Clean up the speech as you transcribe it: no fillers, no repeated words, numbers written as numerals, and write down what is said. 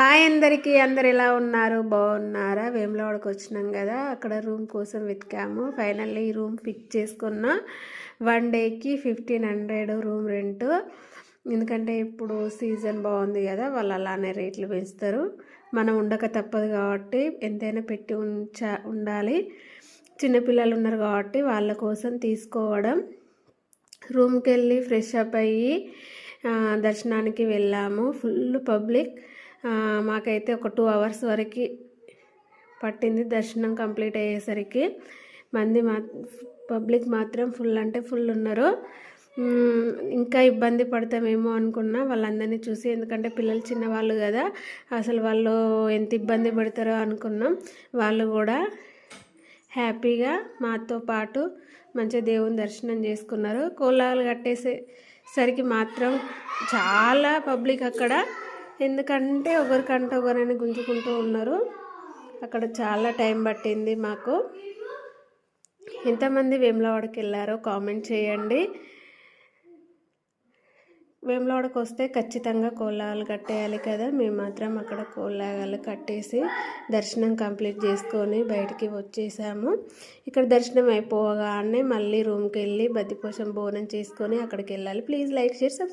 Hi అందరికీ, అందరు ఎలా ఉన్నారు? బాగున్నారా? వేములవాడకు వచ్చినాం కదా, అక్కడ రూమ్ కోసం వెతికాము. ఫైనల్లీ ఈ రూమ్ ఫిక్స్ చేసుకున్న. 1 డేకి 1500 రూమ్ రెంట్. ఎందుకంటే ఇప్పుడు సీజన్ బాగుంది కదా, వాళ్ళు అలానే రేట్లు పెంచుతారు. మనం ఉండక తప్పదు కాబట్టి ఎంతైనా పెట్టి ఉండాలి. చిన్నపిల్లలు ఉన్నారు కాబట్టి వాళ్ళ కోసం తీసుకోవడం. రూమ్కి వెళ్ళి ఫ్రెష్ అప్ అయ్యి దర్శనానికి వెళ్ళాము. Full public. మాకైతే ఒక 2 అవర్స్ వరకు పట్టింది దర్శనం కంప్లీట్ అయ్యేసరికి. పబ్లిక్ మాత్రం ఫుల్ అంటే ఫుల్ ఉన్నారు. ఇంకా ఇబ్బంది పడతామేమో అనుకున్నా వాళ్ళందరినీ చూసి, ఎందుకంటే పిల్లలు చిన్నవాళ్ళు కదా, అసలు వాళ్ళు ఎంత ఇబ్బంది పడతారో అనుకున్నాం. వాళ్ళు కూడా హ్యాపీగా మాతో పాటు మంచిగా దేవుని దర్శనం చేసుకున్నారు. కోలాలు కట్టేసేసరికి మాత్రం చాలా పబ్లిక్ అక్కడ. ఎందుకంటే ఒకరికంటే ఒకరైనా గుంజుకుంటూ ఉన్నారు. అక్కడ చాలా టైం పట్టింది మాకు. ఎంతమంది వేములవాడకి వెళ్ళారో కామెంట్ చేయండి. వేములవాడకు వస్తే ఖచ్చితంగా కోలాలు కట్టేయాలి కదా. మేము మాత్రం అక్కడ కోలాలు కట్టేసి దర్శనం కంప్లీట్ చేసుకొని బయటికి వచ్చేసాము. ఇక్కడ దర్శనం అయిపోగానే మళ్ళీ రూమ్కి వెళ్ళి బద్దిపోసం బోనం చేసుకొని అక్కడికి వెళ్ళాలి. Please like, share, subscribe.